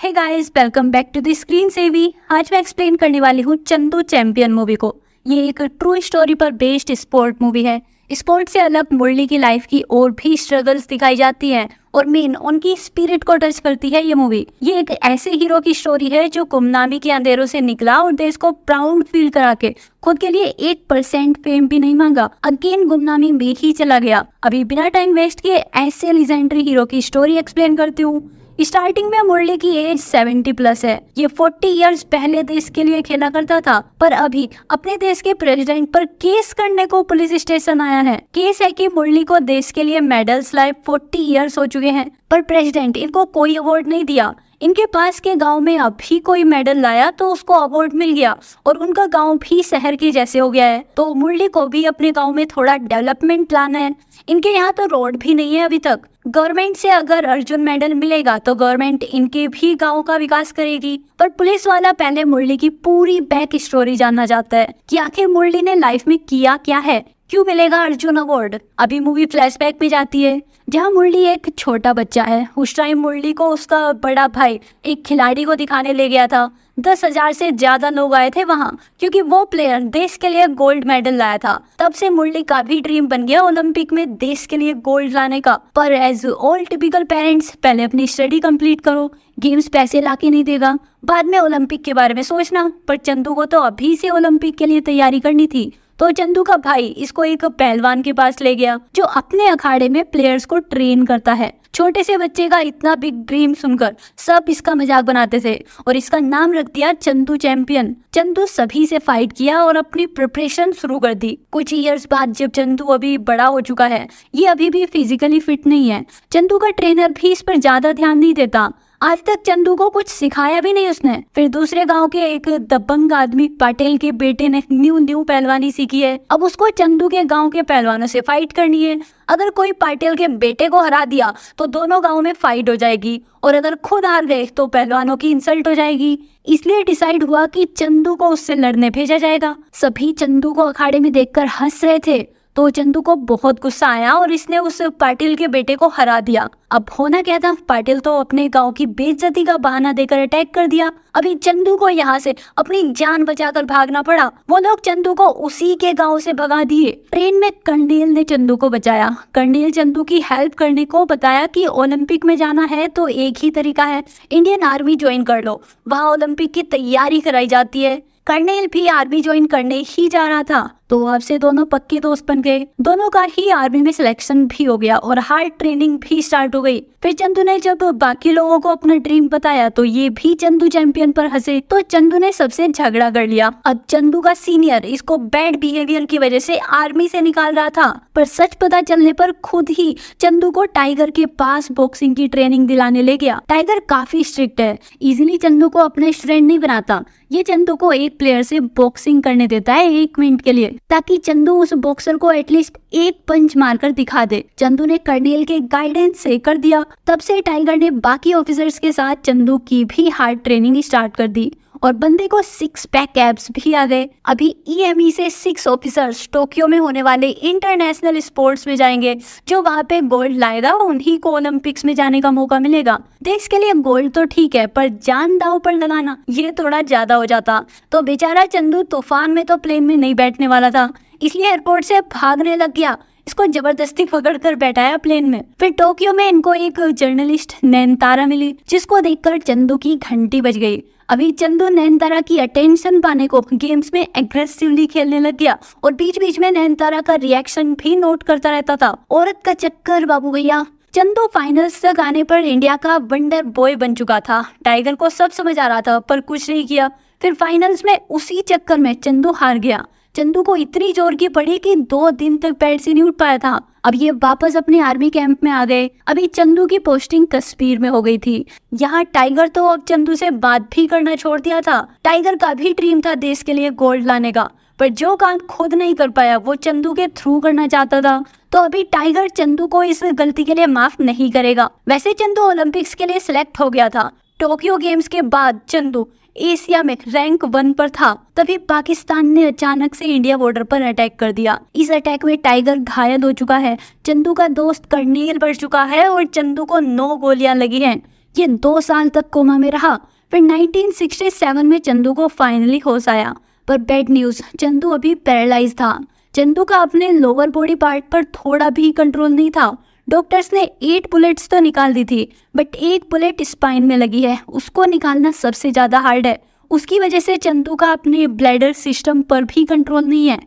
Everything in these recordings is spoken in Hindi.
Hey guys, welcome back to the screen savvy. आज मैं एक्सप्लेन करने वाली हूँ चंदू चैंपियन मूवी को। ये एक ट्रू स्टोरी पर बेस्ड स्पोर्ट मूवी है। स्पोर्ट से अलग मुरली की लाइफ की और भी स्ट्रगल्स दिखाई जाती हैं और मेन उनकी स्पिरिट को टच करती है ये मूवी। ये एक ऐसे हीरो की स्टोरी है जो गुमनामी के अंधेरों से निकला और देश को प्राउड फील करा के खुद के लिए 1% फेम भी नहीं मांगा, अगेन गुमनामी में ही चला गया। अभी बिना टाइम वेस्ट किए ऐसे लेजेंडरी हीरो की स्टोरी एक्सप्लेन करती हूँ। स्टार्टिंग में मुरली की एज 70+ है। ये 40 इयर्स पहले देश के लिए खेला करता था, पर अभी अपने देश के प्रेसिडेंट पर केस करने को पुलिस स्टेशन आया है। केस है कि मुरली को देश के लिए मेडल्स लाए 40 इयर्स हो चुके हैं, पर प्रेसिडेंट इनको कोई अवार्ड नहीं दिया। इनके पास के गांव में अभी कोई मेडल लाया तो उसको अवार्ड मिल गया और उनका गांव भी शहर के जैसे हो गया है। तो मुरली को भी अपने गांव में थोड़ा डेवलपमेंट लाना है। इनके यहाँ तो रोड भी नहीं है अभी तक। गवर्नमेंट से अगर अर्जुन मेडल मिलेगा तो गवर्नमेंट इनके भी गांव का विकास करेगी। पर पुलिस वाला पहले मुरली की पूरी बैक स्टोरी जानना चाहता है कि आखिर मुरली ने लाइफ में किया क्या है, क्यों मिलेगा अर्जुन अवार्ड। अभी मूवी फ्लैशबैक में जाती है जहां मुरली एक छोटा बच्चा है। उस टाइम मुरली को उसका बड़ा भाई एक खिलाड़ी को दिखाने ले गया था। 10,000 से ज्यादा लोग आए थे वहां, क्योंकि वो प्लेयर देश के लिए गोल्ड मेडल लाया था। तब से मुरली का भी ड्रीम बन गया ओलंपिक में देश के लिए गोल्ड लाने का। पर एज ऑल टिपिकल पेरेंट्स, पहले अपनी स्टडी कंप्लीट करो, गेम्स पैसे लाके नहीं देगा, बाद में ओलंपिक के बारे में सोचना। पर चंदू को तो अभी से ओलंपिक के लिए तैयारी करनी थी। तो चंदू का भाई इसको एक पहलवान के पास ले गया जो अपने अखाड़े में प्लेयर्स को ट्रेन करता है। छोटे से बच्चे का इतना बिग ड्रीम सुनकर सब इसका मजाक बनाते थे और इसका नाम रख दिया चंदू चैंपियन। चंदू सभी से फाइट किया और अपनी प्रिपरेशन शुरू कर दी। कुछ ईयर्स बाद जब चंदू अभी बड़ा हो चुका है, ये अभी भी फिजिकली फिट नहीं है। चंदू का ट्रेनर भी इस पर ज्यादा ध्यान नहीं देता। आज तक चंदू को कुछ सिखाया भी नहीं उसने। फिर दूसरे गांव के एक दबंग आदमी पटेल के बेटे ने न्यू पहलवानी सीखी है। अब उसको चंदू के गांव के पहलवानों से फाइट करनी है। अगर कोई पटेल के बेटे को हरा दिया तो दोनों गांव में फाइट हो जाएगी और अगर खुद हार गए तो पहलवानों की इंसल्ट हो जाएगी। इसलिए डिसाइड हुआ कि चंदू को उससे लड़ने भेजा जाएगा। सभी चंदू को अखाड़े में देखकर हंस रहे थे, तो चंदू को बहुत गुस्सा आया और इसने उस पाटिल के बेटे को हरा दिया। अब होना क्या था, पाटिल तो अपने गांव की बेइज्जती का बहाना देकर अटैक कर दिया। अभी चंदू को यहाँ से अपनी जान बचाकर भागना पड़ा। वो लोग चंदू को उसी के गांव से भगा दिए। ट्रेन में कर्नेल ने चंदू को बचाया। कर्नेल चंदू की हेल्प करने को बताया कि ओलंपिक में जाना है तो एक ही तरीका है, इंडियन आर्मी ज्वाइन कर लो, वहाँ ओलंपिक की तैयारी कराई जाती है। कर्नेल भी आर्मी ज्वाइन करने ही जा रहा था, तो अब से दोनों पक्के दोस्त बन गए। दोनों का ही आर्मी में सिलेक्शन भी हो गया और हार्ड ट्रेनिंग भी स्टार्ट हो गई। फिर चंदू ने जब बाकी लोगों को अपना ड्रीम बताया तो ये भी चंदू चैंपियन पर हंसे, तो चंदू ने सबसे झगड़ा कर लिया। अब चंदू का सीनियर इसको बैड बिहेवियर की वजह से आर्मी से निकाल रहा था, पर सच पता चलने पर खुद ही चंदू को टाइगर के पास बॉक्सिंग की ट्रेनिंग दिलाने ले गया। टाइगर काफी स्ट्रिक्ट है, इजीली चंदू को अपने स्टूडेंट नहीं बनाता। ये चंदू को एक प्लेयर से बॉक्सिंग करने देता है 1 मिनट के लिए, ताकि चंदू उस बॉक्सर को एटलीस्ट एक पंच मारकर दिखा दे। चंदू ने कर्नेल के गाइडेंस से कर दिया। तब से टाइगर ने बाकी ऑफिसर्स के साथ चंदू की भी हार्ड ट्रेनिंग स्टार्ट कर दी और बंदे को 6 पैक एब्स भी आ गए। अभी EME से 6 ऑफिसर्स टोक्यो में होने वाले इंटरनेशनल स्पोर्ट्स में जाएंगे। जो वहाँ पे गोल्ड लाएगा उन्हीं को ओलंपिक्स में जाने का मौका मिलेगा। देश के लिए गोल्ड तो ठीक है, पर जान दांव पर लगाना ये थोड़ा ज्यादा हो जाता। तो बेचारा चंदू तूफान में तो प्लेन में नहीं बैठने वाला था, इसलिए एयरपोर्ट से भागने लग गया। इसको जबरदस्ती पकड़कर बैठाया प्लेन में। फिर टोक्यो में इनको एक जर्नलिस्ट नयनतारा मिली, जिसको देखकर चंदू की घंटी बज गई। अभी चंदू नयनतारा की अटेंशन पाने को गेम्स में एग्रेसिवली खेलने लग गया और बीच बीच में नयनतारा का रिएक्शन भी नोट करता रहता था। औरत का चक्कर बाबू भैया। चंदू फाइनल्स तक आने पर इंडिया का वंडर बॉय बन चुका था। टाइगर को सब समझ आ रहा था पर कुछ नहीं किया। फिर फाइनल्स में उसी चक्कर में चंदू हार गया। चंदू को इतनी जोर की पड़ी कि 2 दिन तक बेड से नहीं उठ पाया था। अब ये वापस अपने आर्मी कैंप में आ गए। अभी चंदू की पोस्टिंग कश्मीर में हो गई थी। यहाँ टाइगर तो अब चंदू से बात भी करना छोड़ दिया था। टाइगर का भी ड्रीम था देश के लिए गोल्ड लाने का, पर जो काम खुद नहीं कर पाया वो चंदू के थ्रू करना चाहता था। तो अभी टाइगर चंदू को इस गलती के लिए माफ नहीं करेगा। वैसे चंदू ओलंपिक्स के लिए सिलेक्ट हो गया था। टोक्यो गेम्स के बाद चंदू एशिया में रैंक 1 पर था। तभी पाकिस्तान ने अचानक से इंडिया बॉर्डर पर अटैक कर दिया। इस अटैक में टाइगर घायल हो चुका है, चंदू का दोस्त कर्नेल बढ़ चुका है और चंदू को 9 गोलियां लगी हैं। ये 2 साल तक कोमा में रहा। फिर 1967 में चंदू को फाइनली होश आया, पर बैड न्यूज, चंदू अभी पैरालाइज था। चंदू का अपने लोअर बॉडी पार्ट पर थोड़ा भी कंट्रोल नहीं था। डॉक्टर्स ने 8 बुलेट्स तो निकाल दी थी, बट एक बुलेट स्पाइन में लगी है, उसको निकालना सबसे ज्यादा हार्ड है। उसकी वजह से चंदू का अपने ब्लैडर सिस्टम पर भी कंट्रोल नहीं है।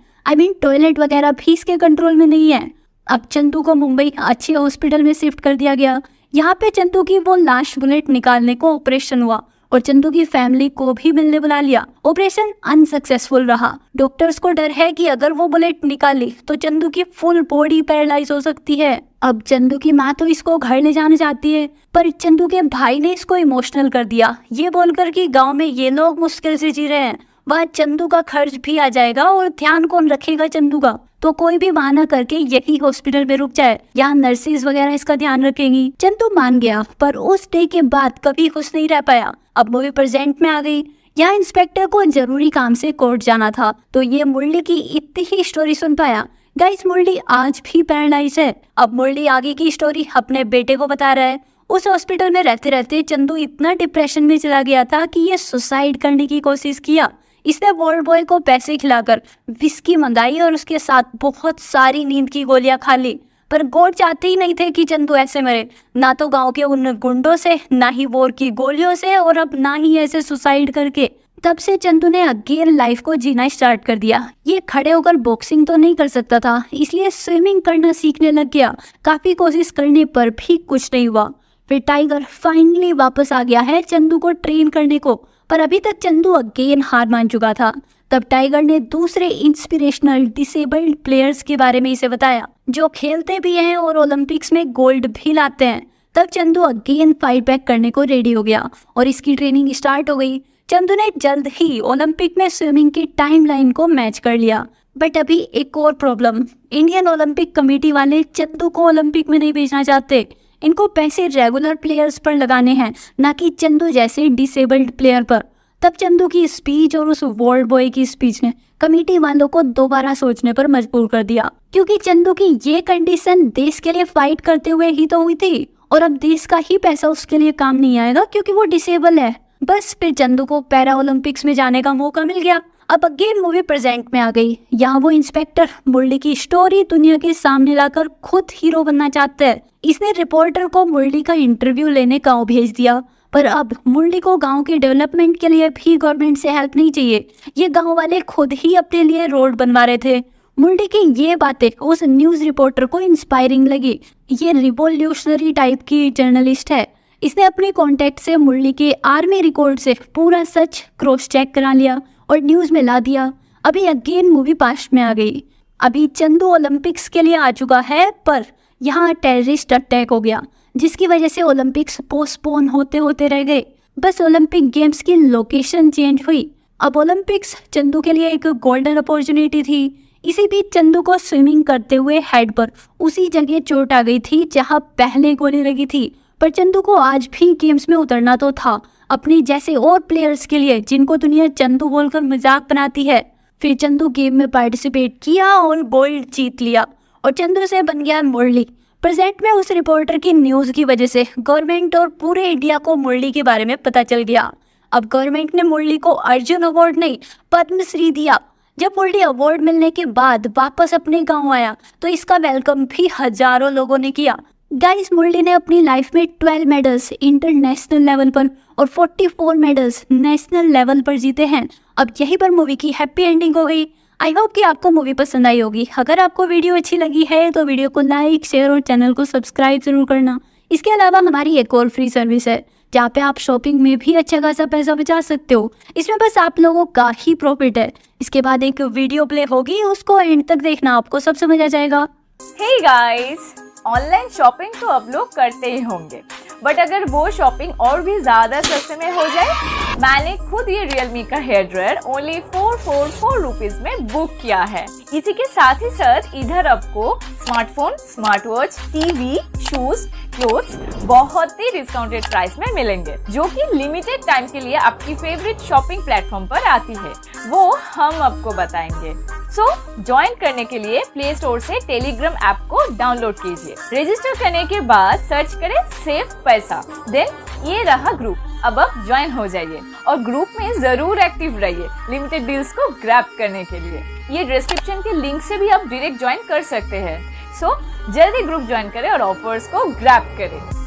टॉयलेट वगैरह भी इसके कंट्रोल में नहीं है। अब चंदू को मुंबई अच्छे हॉस्पिटल में शिफ्ट कर दिया गया। यहाँ पे चंदू की वो लास्ट बुलेट निकालने को ऑपरेशन हुआ और चंदू की फैमिली को भी मिलने बुला लिया। ऑपरेशन अनसक्सेसफुल रहा। डॉक्टर्स को डर है कि अगर वो बुलेट निकाली तो चंदू की फुल बॉडी पैरालाइज हो सकती है। अब चंदू की माँ तो इसको घर ले जाना चाहती है, पर चंदू के भाई ने इसको इमोशनल कर दिया, ये बोलकर कि गांव में ये लोग मुश्किल से जी रहे हैं, वहाँ चंदू का खर्च भी आ जाएगा और ध्यान कौन रखेगा चंदू का, तो कोई भी बहाना करके यही हॉस्पिटल में रुक जाए, यहाँ नर्सेज वगैरह इसका ध्यान रखेंगी। चंदू मान गया, पर उस डे के बाद कभी खुश नहीं रह पाया। अब मूवी प्रेजेंट में आ गई। यहाँ इंस्पेक्टर को जरूरी काम से कोर्ट जाना था, तो ये मुरली की इतनी ही स्टोरी सुन पाया। गाइस, मुरली आज भी पैरालाइज है। अब मुरली आगे की स्टोरी अपने बेटे को बता रहा है। उस हॉस्पिटल में रहते रहते चंदू इतना डिप्रेशन में चला गया था कि ये सुसाइड करने की कोशिश किया। इसने वर्ल्ड बॉय को पैसे खिलाकर विस्की मंगाई और उसके साथ बहुत सारी नींद की गोलियां खा ली, पर गॉड चाहते ही नहीं थे कि चंदू ऐसे मरे, ना तो गांव के उन गुंडों से, ना ही वॉर की गोलियों से, और अब ना ही ऐसे सुसाइड करके। तब से चंदू ने अगेन लाइफ को जीना स्टार्ट कर दिया। ये खड़े होकर बॉक्सिंग तो नहीं कर सकता था, इसलिए स्विमिंग करना सीखने लग गया। काफी कोशिश करने पर भी कुछ नहीं हुआ। फिर टाइगर फाइनली वापस आ गया है चंदू को ट्रेन करने को, पर अभी तक चंदू अगेन हार मान चुका था। तब टाइगर ने दूसरे इंस्पिरेशनल डिसेबल्ड प्लेयर्स के बारे में इसे बताया, जो खेलते भी हैं और ओलंपिक्स में गोल्ड भी लाते हैं। तब चंदू अगेन फाइट बैक करने को रेडी हो गया और इसकी ट्रेनिंग स्टार्ट हो गई। चंदू ने जल्द ही ओलंपिक में स्विमिंग की टाइमलाइन को मैच कर लिया। बट अभी एक और प्रॉब्लम, इंडियन ओलंपिक कमेटी वाले चंदू को ओलंपिक में नहीं भेजना चाहते। इनको पैसे रेगुलर प्लेयर्स पर लगाने हैं, ना कि चंदू जैसे डिसेबल्ड प्लेयर पर। तब चंदू की स्पीच और उस वर्ल्ड बॉय की स्पीच ने कमेटी वालों को दोबारा सोचने पर मजबूर कर दिया, क्योंकि चंदू की ये कंडीशन देश के लिए फाइट करते हुए ही तो हुई थी, और अब देश का ही पैसा उसके लिए काम नहीं आएगा क्योंकि वो डिसेबल है। बस फिर चंदू को पैरा ओलंपिक्स में जाने का मौका मिल गया। अब अगेन मूवी प्रेजेंट में आ गई। यहाँ वो इंस्पेक्टर मुरली की स्टोरी दुनिया के सामने लाकर खुद हीरो बनना चाहता है। इसने रिपोर्टर को मुरली का इंटरव्यू लेने गाँव भेज दिया, पर अब मुरली को गांव के डेवलपमेंट के लिए भी गवर्नमेंट से हेल्प नहीं चाहिए। ये गांव वाले खुद ही अपने लिए रोड बनवा रहे थे। मुरली की ये बातें उस न्यूज रिपोर्टर को इंस्पायरिंग लगी। ये रिवोल्यूशनरी टाइप की जर्नलिस्ट है। इसने अपने कॉन्टेक्ट से मुरली के आर्मी रिकॉर्ड से पूरा सच क्रॉस चेक करा लिया और न्यूज में ला दिया। अभी अगेन मूवी पास्ट में आ गई। अभी चंदू ओलंपिक्स के लिए आ चुका है, पर यहाँ टेररिस्ट अटैक हो गया, जिसकी वजह से ओलंपिक्स पोस्टपोन होते होते रह गए। बस ओलंपिक गेम्स की लोकेशन चेंज हुई। अब ओलंपिक्स चंदू के लिए एक गोल्डन अपॉर्चुनिटी थी। इसी बीच चंदू को स्विमिंग करते हुए हेड पर उसी जगह चोट आ गई थी जहां पहले गोली लगी थी। पर चंदू को आज भी गेम्स में उतरना तो था, अपने जैसे और प्लेयर्स के लिए जिनको दुनिया चंदू बोलकर मजाक बनाती है। फिर चंदू गेम में पार्टिसिपेट किया और गोल्ड जीत लिया, और चंदू से बन गया मुरली। प्रेजेंट में उस रिपोर्टर की न्यूज की वजह से गवर्नमेंट और पूरे इंडिया को मुरली के बारे में पता चल गया। अब गवर्नमेंट ने मुरली को अर्जुन अवार्ड नहीं, पद्मश्री दिया। जब मुरली अवार्ड मिलने के बाद वापस अपने गांव आया तो इसका वेलकम भी हजारों लोगों ने किया। गाइस, मुरली ने अपनी लाइफ में 12 मेडल्स इंटरनेशनल लेवल पर और 44 मेडल्स नेशनल लेवल पर जीते हैं। अब यहीं पर मूवी की हैप्पी एंडिंग हो गई। आई होप कि आपको मूवी पसंद आई होगी। अगर आपको वीडियो अच्छी लगी है तो वीडियो को लाइक, शेयर और चैनल को सब्सक्राइब जरूर करना। इसके अलावा हमारी एक और फ्री सर्विस है जहाँ पे आप शॉपिंग में भी अच्छा खासा पैसा बचा सकते हो। इसमें बस आप लोगों का ही प्रॉफिट है। इसके बाद एक वीडियो प्ले होगी, उसको एंड तक देखना, आपको सब समझ आ जाएगा। हे गाइस, ऑनलाइन शॉपिंग तो अब लोग करते ही होंगे, बट अगर वो शॉपिंग और भी ज्यादा सस्ते में हो जाए, मैंने खुद ये Realme का हेयर ड्रायर ओनली 444 रुपीज में बुक किया है। इसी के साथ ही साथ इधर आपको smartphone, smart watch, TV, shoes, clothes बहुत ही डिस्काउंटेड प्राइस में मिलेंगे, जो कि लिमिटेड टाइम के लिए आपकी फेवरेट शॉपिंग प्लेटफॉर्म पर आती है। वो हम आपको बताएंगे। सो ज्वाइन करने के लिए प्ले स्टोर से टेलीग्राम ऐप को डाउनलोड कीजिए। रजिस्टर करने के बाद सर्च करें सेव पैसा, देन ये रहा ग्रुप। अब आप ज्वाइन हो जाइए और ग्रुप में जरूर एक्टिव रहिए लिमिटेड डील्स को ग्रैब करने के लिए। ये डिस्क्रिप्शन के लिंक से भी आप डायरेक्ट ज्वाइन कर सकते हैं। सो जल्दी ग्रुप ज्वाइन करें और ऑफर्स को ग्रैब करें।